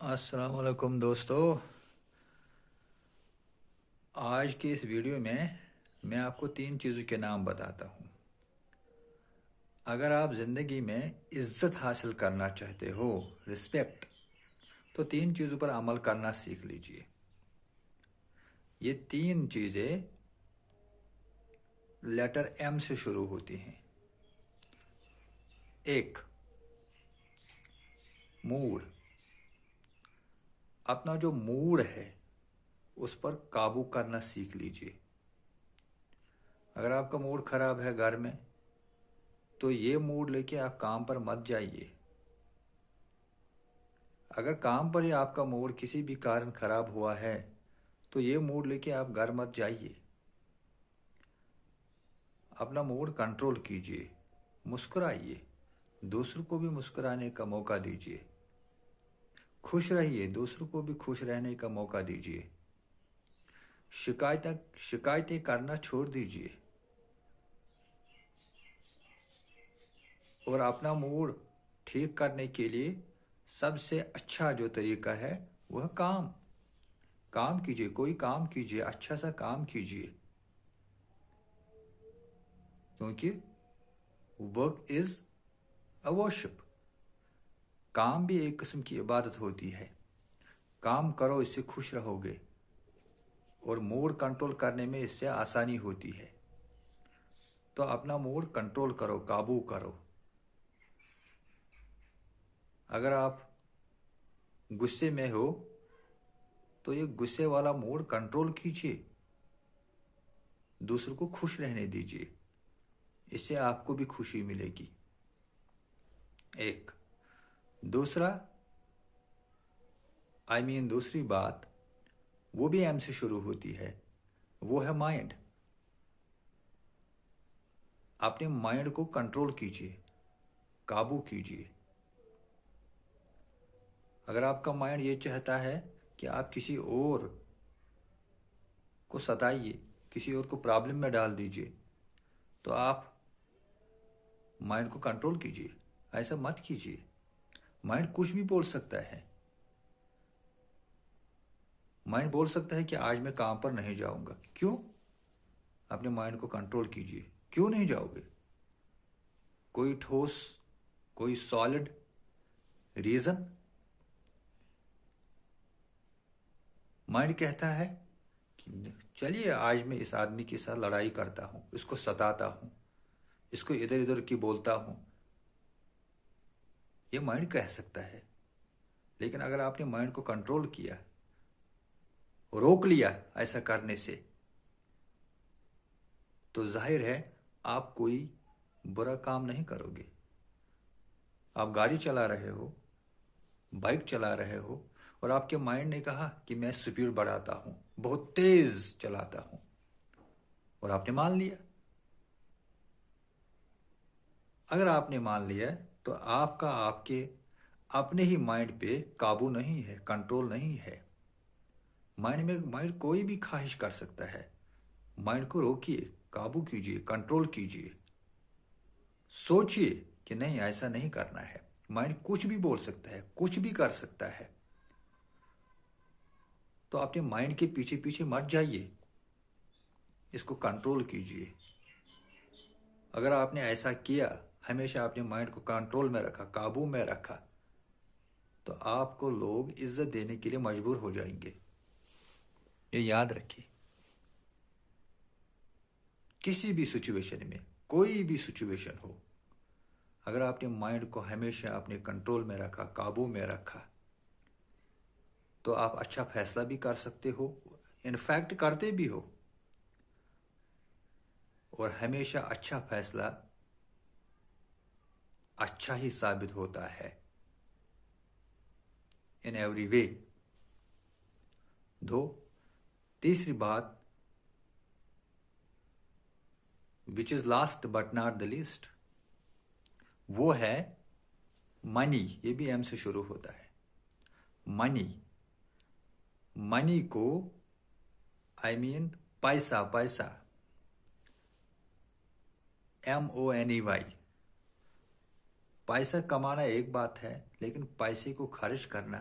السلام علیکم دوستو، آج کی اس ویڈیو میں آپ کو 3 چیزوں کے نام بتاتا ہوں۔ اگر آپ زندگی میں عزت حاصل کرنا چاہتے ہو، رسپیکٹ، تو 3 چیزوں پر عمل کرنا سیکھ لیجئے۔ یہ 3 چیزیں لیٹر ایم سے شروع ہوتی ہیں۔ 1، موڈ۔ اپنا جو موڈ ہے اس پر قابو کرنا سیکھ لیجئے۔ اگر آپ کا موڈ خراب ہے گھر میں، تو یہ موڈ لے کے آپ کام پر مت جائیے۔ اگر کام پر ہی آپ کا موڈ کسی بھی کارن خراب ہوا ہے تو یہ موڈ لے کے آپ گھر مت جائیے۔ اپنا موڈ کنٹرول کیجئے، مسکرائیے، دوسروں کو بھی مسکرانے کا موقع دیجئے۔ خوش رہیے، دوسروں کو بھی خوش رہنے کا موقع دیجئے۔ شکایتیں کرنا چھوڑ دیجئے اور اپنا موڈ ٹھیک کرنے کے لیے سب سے اچھا جو طریقہ ہے وہ کام کیجئے۔ کوئی کام کیجئے، اچھا سا کام کیجئے، کیونکہ ورک از اے ورشپ۔ کام بھی ایک قسم کی عبادت ہوتی ہے۔ کام کرو، اس سے خوش رہو گے اور موڈ کنٹرول کرنے میں اس سے آسانی ہوتی ہے۔ تو اپنا موڈ کنٹرول کرو، قابو کرو۔ اگر آپ غصے میں ہو تو یہ غصے والا موڈ کنٹرول کیجئے، دوسروں کو خوش رہنے دیجئے، اس سے آپ کو بھی خوشی ملے گی۔ دوسری بات، وہ بھی ایم سے شروع ہوتی ہے، وہ ہے مائنڈ۔ اپنے مائنڈ کو کنٹرول کیجئے، قابو کیجئے۔ اگر آپ کا مائنڈ یہ چاہتا ہے کہ آپ کسی اور کو ستائیے، کسی اور کو پرابلم میں ڈال دیجئے، تو آپ مائنڈ کو کنٹرول کیجئے، ایسا مت کیجئے۔ مائنڈ کچھ بھی بول سکتا ہے۔ مائنڈ بول سکتا ہے کہ آج میں کام پر نہیں جاؤں گا۔ کیوں؟ اپنے مائنڈ کو کنٹرول کیجئے۔ کیوں نہیں جاؤ گے؟ کوئی ٹھوس، کوئی سالڈ ریزن؟ مائنڈ کہتا ہے کہ چلیے آج میں اس آدمی کے ساتھ لڑائی کرتا ہوں، اس کو ستاتا ہوں، اس کو ادھر ادھر کی بولتا ہوں۔ یہ مائنڈ کہہ سکتا ہے، لیکن اگر آپ نے مائنڈ کو کنٹرول کیا، روک لیا ایسا کرنے سے، تو ظاہر ہے آپ کوئی برا کام نہیں کرو گے۔ آپ گاڑی چلا رہے ہو، بائک چلا رہے ہو، اور آپ کے مائنڈ نے کہا کہ میں سپیڈ بڑھاتا ہوں، بہت تیز چلاتا ہوں، اور آپ نے مان لیا۔ اگر آپ نے مان لیا تو آپ کے اپنے ہی مائنڈ پہ قابو نہیں ہے، کنٹرول نہیں ہے۔ مائنڈ کوئی بھی خواہش کر سکتا ہے۔ مائنڈ کو روکیے، قابو کیجئے، کنٹرول کیجئے۔ سوچئے کہ نہیں، ایسا نہیں کرنا ہے۔ مائنڈ کچھ بھی بول سکتا ہے، کچھ بھی کر سکتا ہے۔ تو اپنے مائنڈ کے پیچھے پیچھے مت جائیے، اس کو کنٹرول کیجئے۔ اگر آپ نے ایسا کیا، ہمیشہ اپنے مائنڈ کو کنٹرول میں رکھا، قابو میں رکھا، تو آپ کو لوگ عزت دینے کے لیے مجبور ہو جائیں گے۔ یہ یاد رکھیے۔ کسی بھی سچویشن میں، کوئی بھی سچویشن ہو، اگر آپ نے مائنڈ کو ہمیشہ اپنے کنٹرول میں رکھا، قابو میں رکھا، تو آپ اچھا فیصلہ بھی کر سکتے ہو، انفیکٹ کرتے بھی ہو، اور ہمیشہ اچھا فیصلہ اچھا ہی ثابت ہوتا ہے in every way۔ تیسری بات، which is last but not the least، وہ ہے منی۔ یہ بھی ایم سے شروع ہوتا ہے۔ منی کو پیسہ، MONEY۔ پیسہ کمانا ایک بات ہے، لیکن پیسے کو خرچ کرنا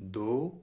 2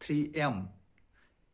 3M,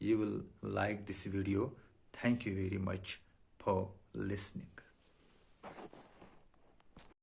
you will like this video. Thank you very much for listening.